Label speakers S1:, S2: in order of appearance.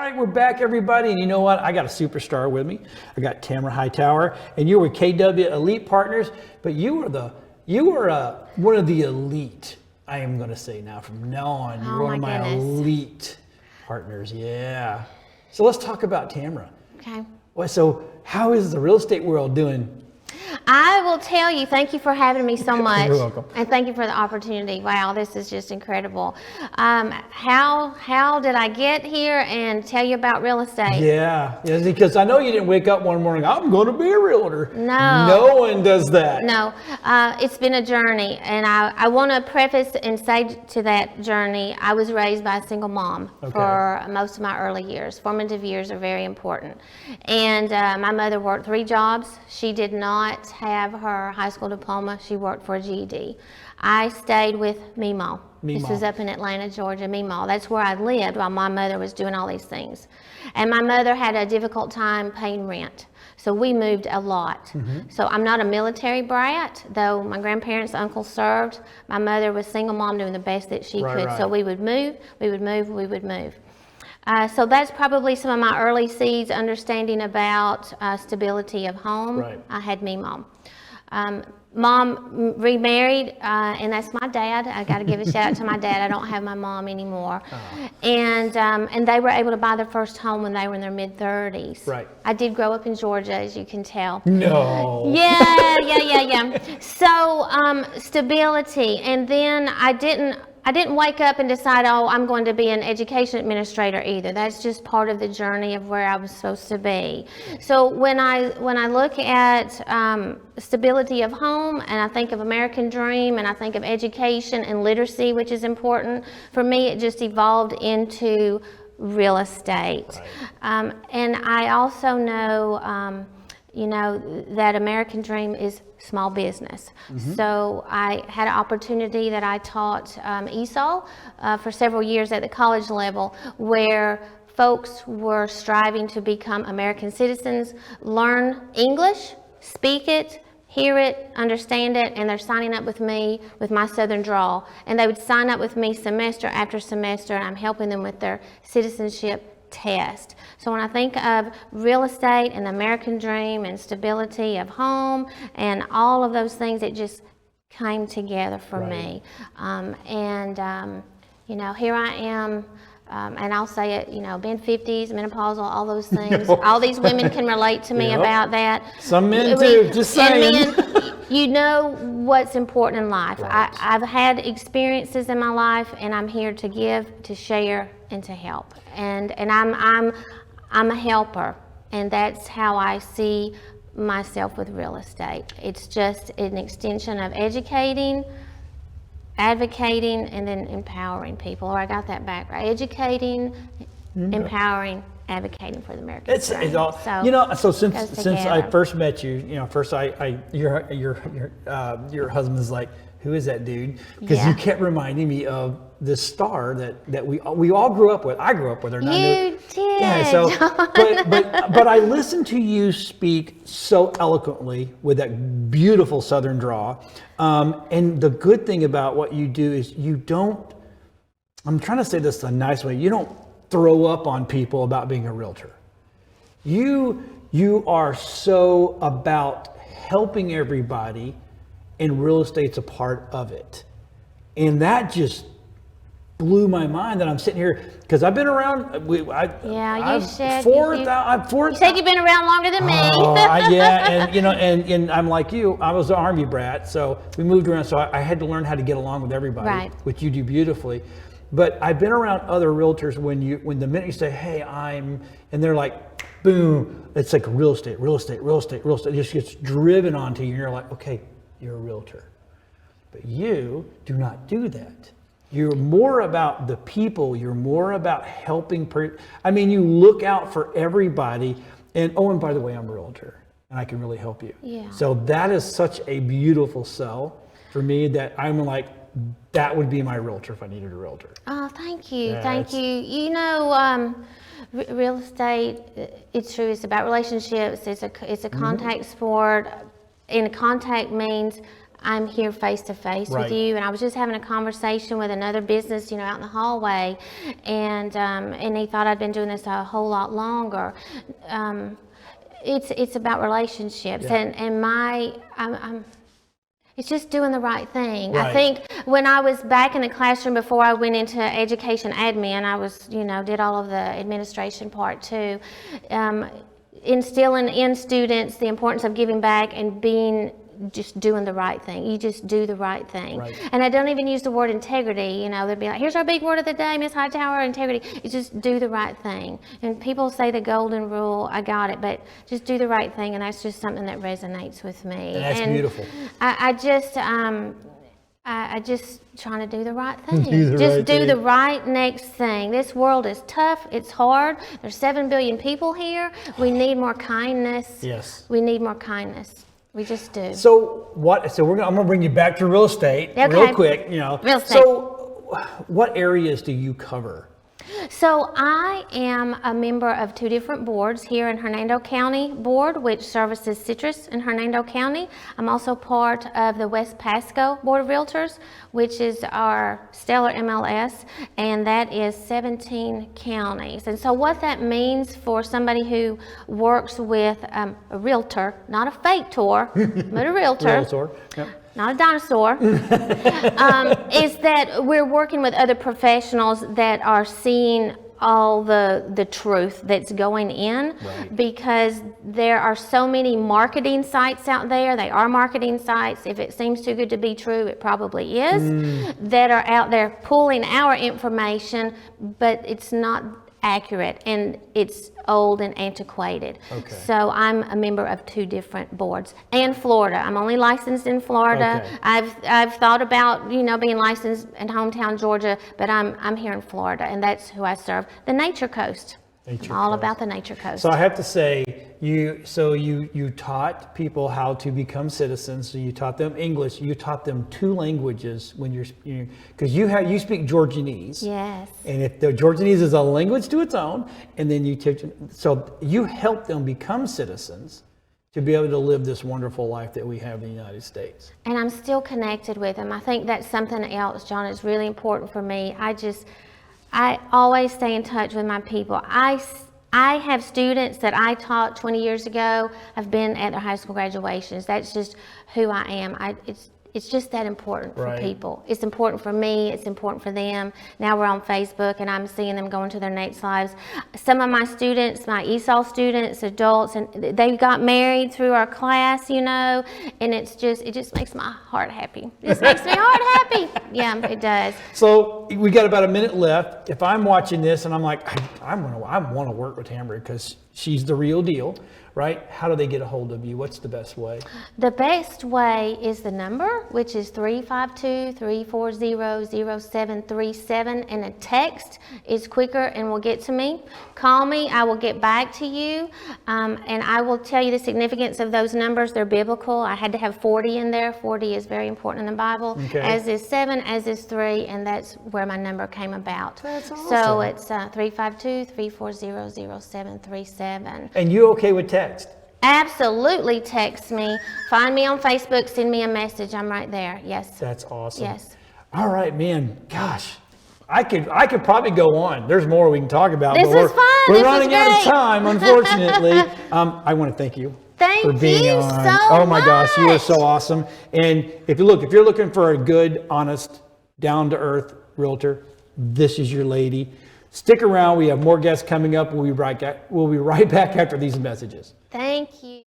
S1: right, we're back, everybody. And you know what? I got a superstar with me. I got Tamara Hightower, and you were KW Elite Partners, but you were one of the elite. I am going to say now, from now on, you're one of my elite partners. Yeah. So let's talk about Tamara.
S2: Okay.
S1: Well, so how is the real estate world doing?
S2: I will tell you, thank you for having me so much.
S1: You're welcome.
S2: And thank you for the opportunity. Wow, this is just incredible. How did I get here and tell you about real estate?
S1: Yeah, because I know you didn't wake up one morning, I'm going to be a realtor.
S2: No.
S1: No one does that.
S2: No, it's been a journey. And I want to preface and say to that journey, I was raised by a single mom for most of my early years. Formative years are very important. And my mother worked 3 jobs. She did not have her high school diploma. She worked for a GED. I stayed with Meemaw. This was up in Atlanta, Georgia, Meemaw. That's where I lived while my mother was doing all these things. And my mother had a difficult time paying rent. So we moved a lot. Mm-hmm. So I'm not a military brat, though my grandparents, uncles served. My mother was single mom doing the best that she could. Right. So we would move. So that's probably some of my early seeds, understanding about stability of home. Right. I had me mom. Mom remarried, and that's my dad. I got to give a shout out to my dad. I don't have my mom anymore. And they were able to buy their first home when they were in their mid-30s. Right. I did grow up in Georgia, as you can tell.
S1: No.
S2: Yeah. So stability, and then I didn't wake up and decide, oh, I'm going to be an education administrator either. That's just part of the journey of where I was supposed to be. So when I look at stability of home, and I think of American Dream, and I think of education and literacy, which is important, for me it just evolved into real estate. Right. And I also know, that American Dream is small business. Mm-hmm. So I had an opportunity that I taught ESOL for several years at the college level, where folks were striving to become American citizens, learn English, speak it, hear it, understand it, and they're signing up with me with my Southern drawl. And they would sign up with me semester after semester, and I'm helping them with their citizenship test. So when I think of real estate and the American Dream and stability of home and all of those things, it just came together for me. Here I am, and I'll say it, being 50s, menopausal, all those things. All these women can relate to me about that.
S1: Some men too, just saying.
S2: Men, you know what's important in life.
S1: Right.
S2: I've had experiences in my life, and I'm here to give, to share, and to help. And I'm a helper, and that's how I see myself with real estate. It's just an extension of educating, advocating, and then empowering people. Or I got that back right. Educating, empowering, advocating for the American Dream.
S1: It's all, so since I first met you, your husband's like, who is that dude? Because you kept reminding me of this star that we all grew up with. I grew up with her.
S2: You did.
S1: Yeah. So, but I listened to you speak so eloquently with that beautiful Southern drawl. And the good thing about what you do is you don't. I'm trying to say this a nice way. You don't throw up on people about being a realtor. You are so about helping everybody, and real estate's a part of it. And that just blew my mind that I'm sitting here, because I've been around. You said
S2: you've been around longer than me.
S1: And I'm like you. I was an Army brat, so we moved around. So I had to learn how to get along with everybody, which you do beautifully. But I've been around other realtors when the minute you say, "Hey, and they're like, boom, it's like real estate. It just gets driven onto you, and you're like, okay, you're a realtor. But you do not do that. You're more about the people. You're more about helping. You look out for everybody. And by the way, I'm a realtor, and I can really help you. Yeah. So that is such a beautiful sell for me that I'm like, that would be my realtor if I needed a realtor.
S2: Oh, thank you. Thank you. Real estate, it's true. It's about relationships. It's a contact sport. in contact means I'm here face to face with you. And I was just having a conversation with another business, out in the hallway, and he thought I'd been doing this a whole lot longer. It's about relationships, and it's just doing the right thing. I think when I was back in the classroom before I went into education admin, I was, did all of the administration part too, instilling in students the importance of giving back and just doing the right thing. You just do the right thing. And I don't even use the word integrity. They'd be like, here's our big word of the day, Miss Hightower, integrity. You just do the right thing. And people say the golden rule, I got it, but just do the right thing, and that's just something that resonates with me.
S1: And that's beautiful.
S2: I just trying to do the right thing.
S1: Do
S2: the right next thing. This world is tough. It's hard. There's 7 billion people here. We need more kindness.
S1: Yes.
S2: We need more kindness. We just do.
S1: So I'm gonna bring you back to real estate real quick.
S2: Real estate.
S1: So what areas do you cover?
S2: So I am a member of 2 different boards here in Hernando County Board, which services citrus in Hernando County. I'm also part of the West Pasco Board of Realtors, which is our stellar MLS, and that is 17 counties. And so what that means for somebody who works with a realtor, not a fake tour, but a realtor.
S1: Yep.
S2: Not a dinosaur, is that we're working with other professionals that are seeing all the truth that's going in, because there are so many marketing sites out there. They are marketing sites. If it seems too good to be true, it probably is, that are out there pulling our information, but it's not accurate, and it's old and antiquated. So I'm a member of 2 different boards. And Florida. I'm only licensed in Florida. I've thought about being licensed in hometown Georgia, but I'm here in Florida, and that's who I serve. The Nature Coast. All about the Nature Coast.
S1: So I have to say, you taught people how to become citizens. So you taught them English. You taught them 2 languages because you speak Georgianese.
S2: Yes.
S1: And if the Georgianese is a language to its own, and then you teach them, so you help them become citizens to be able to live this wonderful life that we have in the United States.
S2: And I'm still connected with them. I think that's something else, John, is really important for me. I always stay in touch with my people. I have students that I taught 20 years ago. I've been at their high school graduations. That's just who I am. It's just that important for people. It's important for me. It's important for them. Now we're on Facebook, and I'm seeing them go into their next lives. Some of my students, my ESOL students, adults, and they got married through our class, and it just makes my heart happy. It just makes my heart happy. Yeah, it does.
S1: So we got about a minute left. If I'm watching this and I'm like, I want to work with Tamara because she's the real deal, right? How do they get a hold of you? What's the best way?
S2: The best way is the number, which is 352-340-0737, and a text is quicker and will get to me. Call me, I will get back to you, and I will tell you the significance of those numbers. They're biblical. I had to have 40 in there. 40 is very important in the Bible, as is 7, as is 3, and that's where my number came about.
S1: That's awesome.
S2: So it's 352-340-0737.
S1: And you okay with text?
S2: Absolutely, text me. Find me on Facebook, send me a message. I'm right there. Yes.
S1: That's awesome.
S2: Yes.
S1: All right, man. Gosh, I could probably go on. There's more we can talk about.
S2: This is fun.
S1: We're running out of time, unfortunately. I want to thank you. For being
S2: you
S1: on.
S2: so
S1: Oh my gosh, you are
S2: much.
S1: so awesome. And if you're looking for a good, honest, down to earth realtor, this is your lady. Stick around. We have more guests coming up. We'll be right back after these messages.
S2: Thank you.